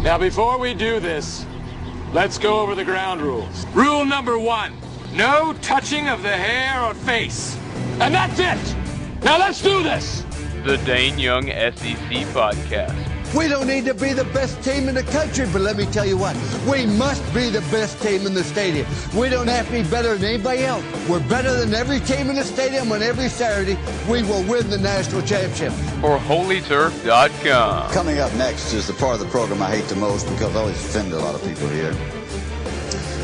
Now, before we do this, let's go over the ground rules. Rule number 1, no touching of the hair or face. And that's it! Now let's do this! The Dayne Young SEC Podcast. We don't need to be the best team in the country, but let me tell you what, we must be the best team in the stadium. We don't have to be better than anybody else. We're better than every team in the stadium, and every Saturday we will win the national championship. For HolyTurf.com. Coming up next is the part of the program I hate the most because I always offend a lot of people here.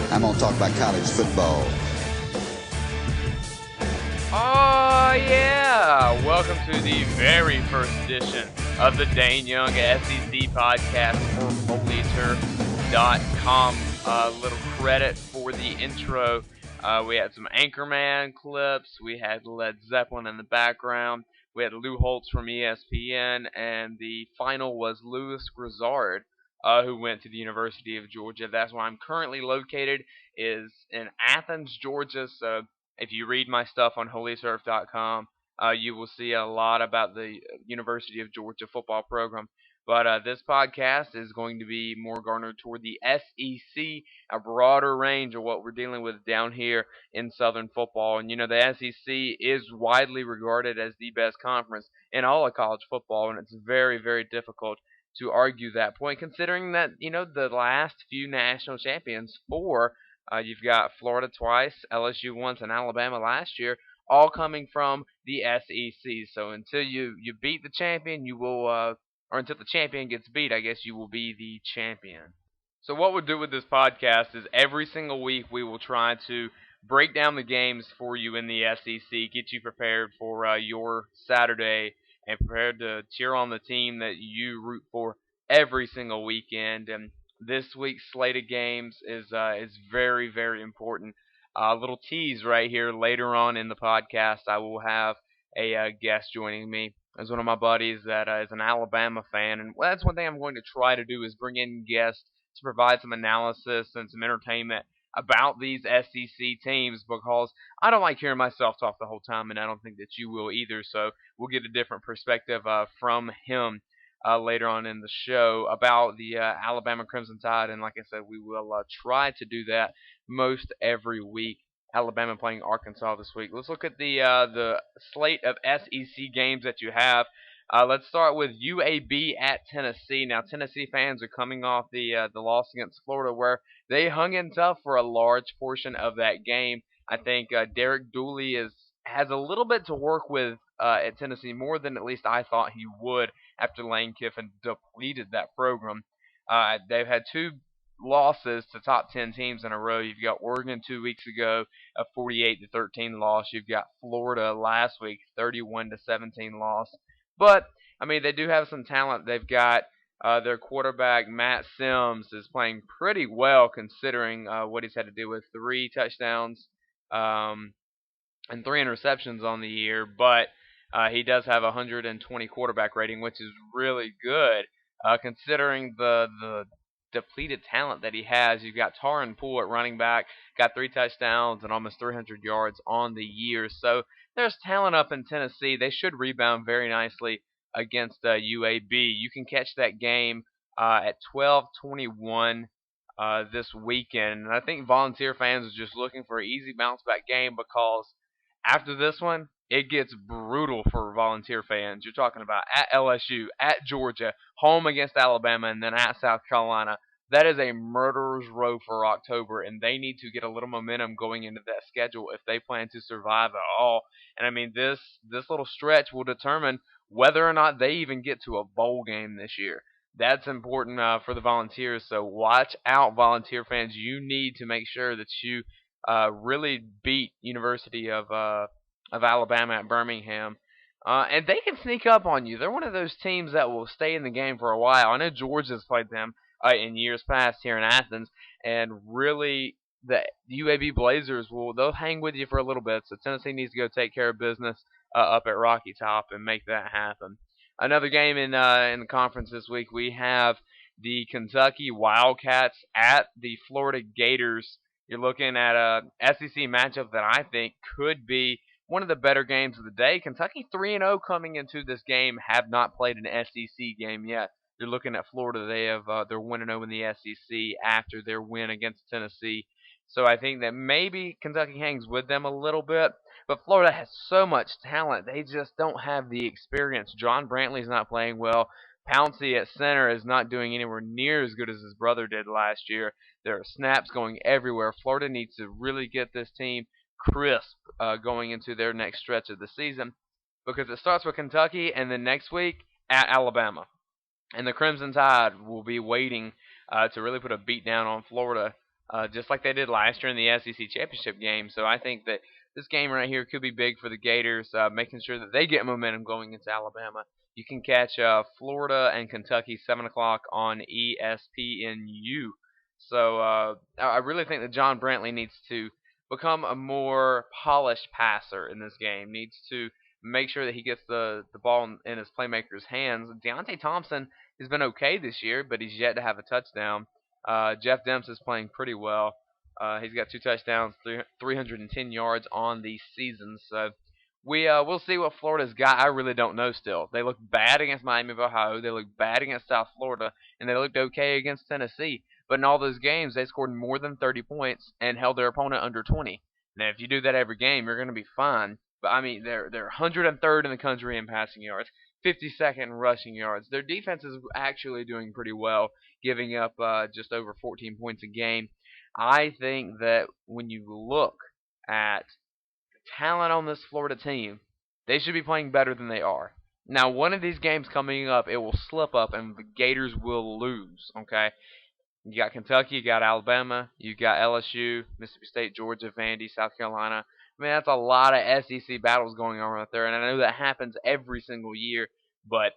I'm going to talk about college football. Oh, yeah! Welcome to the very first edition of the Dayne Young SEC Podcast for HolyTurf.com. A little credit for the intro. We had some Anchorman clips. We had Led Zeppelin in the background. We had Lou Holtz from ESPN. And the final was Louis Grizzard, who went to the University of Georgia. That's where I'm currently located, is in Athens, Georgia. So if you read my stuff on HolyTurf.com, you will see a lot about the University of Georgia football program. But this podcast is going to be more garnered toward the SEC, a broader range of what we're dealing with down here in Southern football. And, you know, the SEC is widely regarded as the best conference in all of college football, and it's very, very difficult to argue that point, considering that, you know, the last few national champions, you've got Florida twice, LSU once, and Alabama last year, all coming from the SEC. So until you beat the champion, you will, or until the champion gets beat, I guess you will be the champion. So what we'll do with this podcast is every single week we will try to break down the games for you in the SEC, get you prepared for your Saturday, and prepared to cheer on the team that you root for every single weekend. And this week's slate of games is very, very important. A little tease right here. Later on in the podcast, I will have a guest joining me. As one of my buddies that is an Alabama fan. And that's one thing I'm going to try to do is bring in guests to provide some analysis and some entertainment about these SEC teams, because I don't like hearing myself talk the whole time, and I don't think that you will either. So we'll get a different perspective from him later on in the show about the Alabama Crimson Tide. And like I said, we will try to do that most every week. Alabama playing Arkansas this week. Let's look at the slate of SEC games that you have. Let's start with UAB at Tennessee. Now, Tennessee fans are coming off the loss against Florida, where they hung in tough for a large portion of that game. I think Derek Dooley has a little bit to work with at Tennessee, more than at least I thought he would after Lane Kiffin depleted that program. They've had two losses to top 10 teams in a row. You've got Oregon 2 weeks ago, a 48-13 loss. You've got Florida last week, 31-17 loss. But I mean, they do have some talent. They've got their quarterback Matt Sims is playing pretty well, considering what he's had to do with 3 touchdowns and 3 interceptions on the year. But he does have a 120 quarterback rating, which is really good, considering the depleted talent that he has. You've got Taron Poole at running back, got 3 touchdowns and almost 300 yards on the year. So there's talent up in Tennessee. They should rebound very nicely against UAB. You can catch that game at 12:21 this weekend. And I think Volunteer fans are just looking for an easy bounce-back game, because after this one, it gets brutal for Volunteer fans. You're talking about at LSU, at Georgia, home against Alabama, and then at South Carolina. That is a murderer's row for October, and they need to get a little momentum going into that schedule if they plan to survive at all. And I mean, this little stretch will determine whether or not they even get to a bowl game this year. That's important for the Volunteers, so watch out, Volunteer fans. You need to make sure that you really beat University of Alabama at Birmingham. And they can sneak up on you. They're one of those teams that will stay in the game for a while. I know Georgia's played them in years past here in Athens, and really the UAB Blazers they'll hang with you for a little bit. So Tennessee needs to go take care of business up at Rocky Top and make that happen. Another game in the conference this week, we have the Kentucky Wildcats at the Florida Gators. You're looking at a SEC matchup that I think could be one of the better games of the day. Kentucky 3-0 coming into this game, have not played an SEC game yet. You're looking at Florida. They're 1-0 in the SEC after their win against Tennessee. So I think that maybe Kentucky hangs with them a little bit. But Florida has so much talent. They just don't have the experience. John Brantley's not playing well. Pouncey at center is not doing anywhere near as good as his brother did last year. There are snaps going everywhere. Florida needs to really get this team crisp going into their next stretch of the season, because it starts with Kentucky and then next week at Alabama. And the Crimson Tide will be waiting to really put a beat down on Florida, just like they did last year in the SEC championship game. So I think that this game right here could be big for the Gators, making sure that they get momentum going into Alabama. You can catch Florida and Kentucky 7 o'clock on ESPNU. So I really think that John Brantley needs to become a more polished passer in this game. Needs to make sure that he gets the ball in his playmakers' hands. Deontay Thompson has been okay this year, but he's yet to have a touchdown. Jeff Demps is playing pretty well. He's got 2 touchdowns, 310 yards on the season. So we'll see what Florida's got. I really don't know still. They looked bad against Miami of Ohio. They looked bad against South Florida, and they looked okay against Tennessee. But in all those games, they scored more than 30 points and held their opponent under 20. Now, if you do that every game, you're going to be fine. But I mean, they're 103rd in the country in passing yards, 52nd in rushing yards. Their defense is actually doing pretty well, giving up just over 14 points a game. I think that when you look at the talent on this Florida team, they should be playing better than they are. Now, one of these games coming up, it will slip up and the Gators will lose. Okay, you got Kentucky, you got Alabama, you got LSU, Mississippi State, Georgia, Vandy, South Carolina. I mean, that's a lot of SEC battles going on right there, and I know that happens every single year. But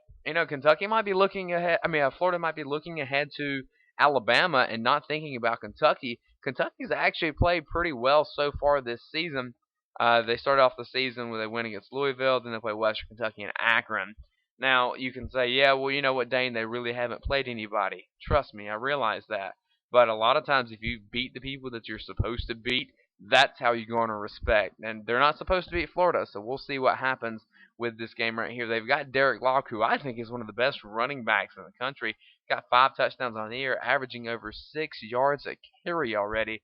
Kentucky might be looking ahead. I mean, Florida might be looking ahead to Alabama and not thinking about Kentucky. Kentucky's actually played pretty well so far this season. They started off the season with a win against Louisville, then they play Western Kentucky and Akron. Now, you can say, yeah, well, you know what, Dayne, they really haven't played anybody. Trust me, I realize that. But a lot of times, if you beat the people that you're supposed to beat, that's how you garner respect. And they're not supposed to beat Florida, so we'll see what happens with this game right here. They've got Derek Locke, who I think is one of the best running backs in the country. Got 5 touchdowns on the year, averaging over 6 yards a carry already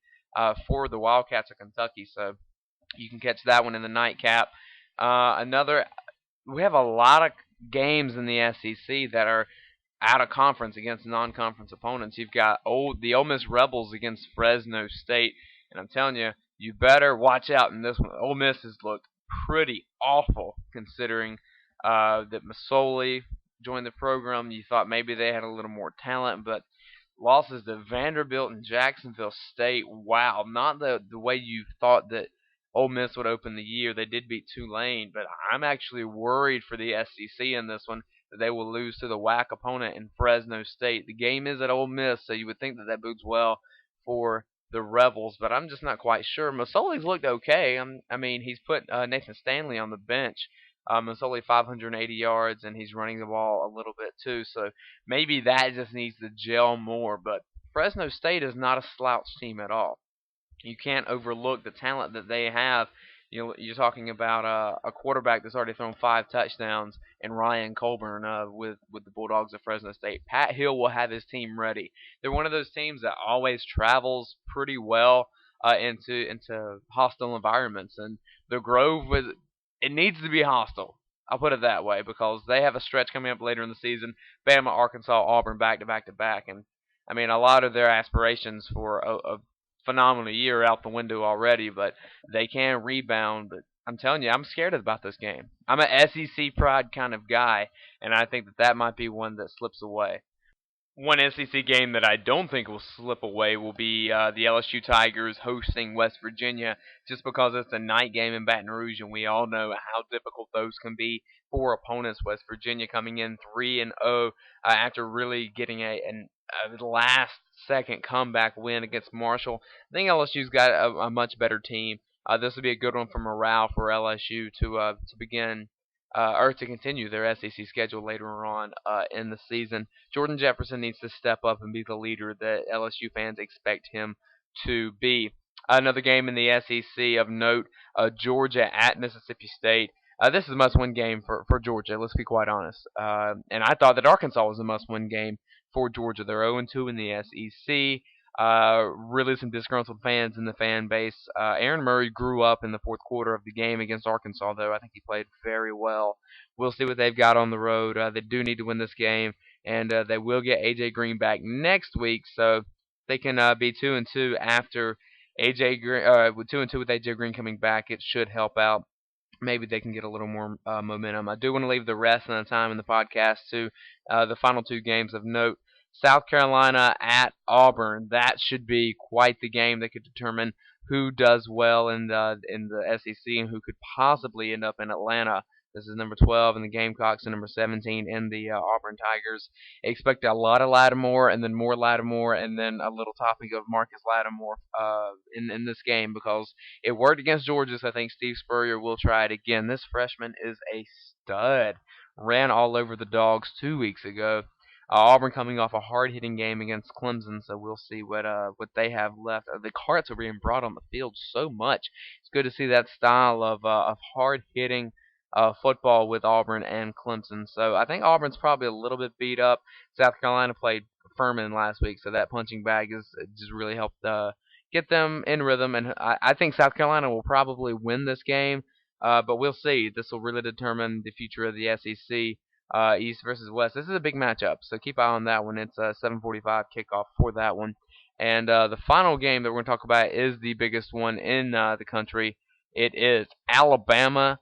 for the Wildcats of Kentucky. So you can catch that one in the nightcap. We have a lot of games in the SEC that are out of conference against non-conference opponents. You've got the Ole Miss Rebels against Fresno State, and I'm telling you, you better watch out in this one. Ole Miss has looked pretty awful considering that Masoli joined the program. You thought maybe they had a little more talent, but losses to Vanderbilt and Jacksonville State. Wow, not the way you thought that Ole Miss would open the year. They did beat Tulane, but I'm actually worried for the SEC in this one that they will lose to the WAC opponent in Fresno State. The game is at Ole Miss, so you would think that that bodes well for the Rebels, but I'm just not quite sure. Masoli's looked okay. I mean, he's put Nathan Stanley on the bench. Masoli 580 yards, and he's running the ball a little bit too, so maybe that just needs to gel more. But Fresno State is not a slouch team at all. You can't overlook the talent that they have. You're talking about a quarterback that's already thrown 5 touchdowns, and Ryan Colburn with the Bulldogs of Fresno State. Pat Hill will have his team ready. They're one of those teams that always travels pretty well into hostile environments, and the Grove it needs to be hostile. I'll put it that way, because they have a stretch coming up later in the season. Bama, Arkansas, Auburn, back to back to back, and I mean a lot of their aspirations for a phenomenal year out the window already, but they can rebound. But I'm telling you, I'm scared about this game. I'm an SEC pride kind of guy, and I think that might be one that slips away. One SEC game that I don't think will slip away will be the LSU Tigers hosting West Virginia, just because it's a night game in Baton Rouge, and we all know how difficult those can be for opponents. West Virginia coming in 3-0 after really getting a last-second comeback win against Marshall. I think LSU's got a much better team. This will be a good one for morale for LSU to begin or to continue their SEC schedule later on in the season. Jordan Jefferson needs to step up and be the leader that LSU fans expect him to be. Another game in the SEC of note, Georgia at Mississippi State. This is a must-win game for Georgia. Let's be quite honest. And I thought that Arkansas was a must-win game for Georgia. They're 0-2 in the SEC. Really some disgruntled fans in the fan base. Aaron Murray grew up in the fourth quarter of the game against Arkansas, though. I think he played very well. We'll see what they've got on the road. They do need to win this game, and they will get A.J. Green back next week, so they can be 2-2 after A.J. Green. With 2-2 with A.J. Green coming back, it should help out. Maybe they can get a little more momentum. I do want to leave the rest of the time in the podcast to the final two games of note. South Carolina at Auburn. That should be quite the game that could determine who does well in the SEC and who could possibly end up in Atlanta. This is number 12 in the Gamecocks and number 17 in the Auburn Tigers. Expect a lot of Lattimore and then more Lattimore and then a little topping of Marcus Lattimore in this game because it worked against Georgia, so I think Steve Spurrier will try it again. This freshman is a stud. Ran all over the Dogs 2 weeks ago. Auburn coming off a hard-hitting game against Clemson, so we'll see what they have left. The carts are being brought on the field so much. It's good to see that style of hard-hitting football with Auburn and Clemson. So I think Auburn's probably a little bit beat up. South Carolina played Furman last week, so that punching bag is just really helped get them in rhythm. And I think South Carolina will probably win this game, but we'll see. This will really determine the future of the SEC. East versus West. This is a big matchup, so keep an eye on that one. It's a 7:45 kickoff for that one. And the final game that we're going to talk about is the biggest one in the country. It is Alabama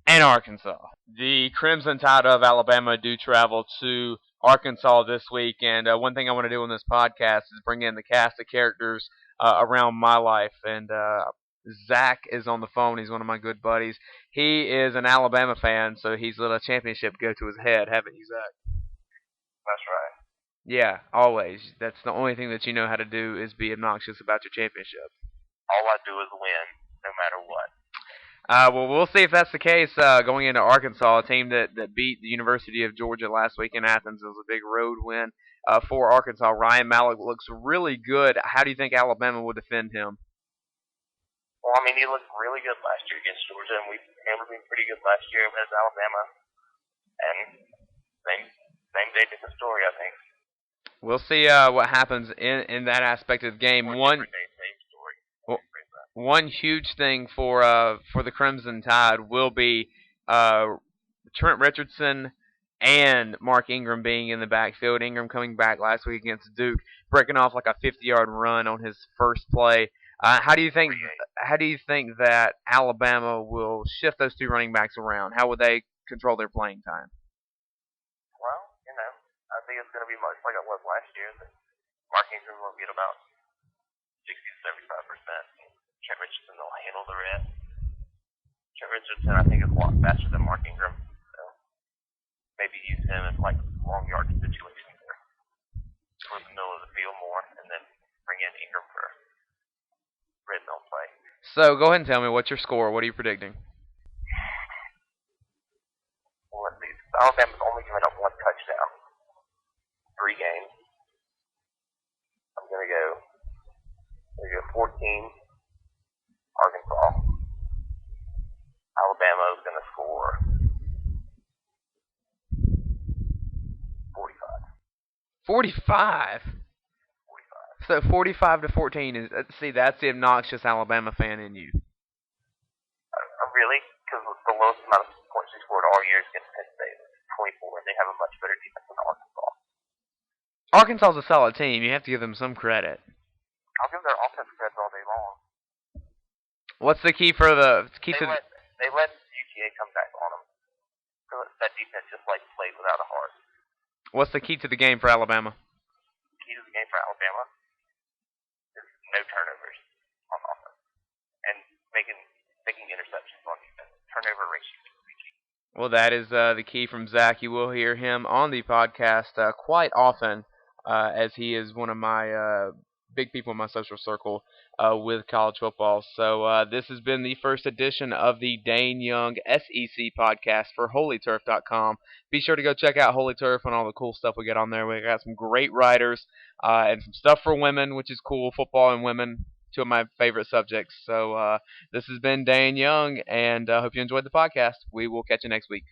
and Arkansas. The Crimson Tide of Alabama do travel to Arkansas this week, and one thing I want to do on this podcast is bring in the cast of characters around my life. And Zach is on the phone. He's one of my good buddies. He is an Alabama fan, so he's let a championship go to his head, haven't you, Zach? That's right. Yeah, always. That's the only thing that you know how to do is be obnoxious about your championship. All I do is win, no matter what. Well, we'll see if that's the case going into Arkansas, a team that beat the University of Georgia last week in Athens. It was a big road win for Arkansas. Ryan Mallett looks really good. How do you think Alabama will defend him? Well, I mean, he looked really good last year against Georgia, and we remember being pretty good last year as Alabama. And same day, different story, I think. We'll see what happens in that aspect of the game. Different day, same story. One huge thing for the Crimson Tide will be Trent Richardson and Mark Ingram being in the backfield. Ingram coming back last week against Duke, breaking off like a 50-yard run on his first play. How do you think that Alabama will shift those two running backs around? How would they control their playing time? Well, I think it's going to be much like it was last year. Mark Ingram will get about 60 to 75%. Trent Richardson will handle the rest. Trent Richardson, I think, is a lot faster than Mark Ingram. So maybe use him in like long yard situations or towards the middle of the field more, and then bring in Ingram for red zone play. So go ahead and tell me what's your score. What are you predicting? Well, let's see. Alabama's only given up one touchdown. 3 games. I'm gonna go 14. Arkansas. Alabama is gonna score 45. 45. 45. So 45 to 14 is that's the obnoxious Alabama fan in you. Really? Because the lowest amount of points they scored all year is against Penn State, 24, and they have a much better defense than Arkansas. Arkansas's a solid team. You have to give them some credit. I'll give their offense credit all day long. What's the key for the key They to? let UTA come back on them. So that defense just played without a heart. What's the key to the game for Alabama? The key to the game for Alabama is no turnovers on offense and making interceptions on defense. Turnover ratio. Well, that is the key from Zach. You will hear him on the podcast quite often, as he is one of my big people in my social circle with college football. So this has been the first edition of the Dayne Young SEC podcast for HolyTurf.com. Be sure to go check out Holy Turf and all the cool stuff we got on there. We got some great writers and some stuff for women, which is cool, football and women. two of my favorite subjects. So this has been Dane Young, and I hope you enjoyed the podcast. We will catch you next week.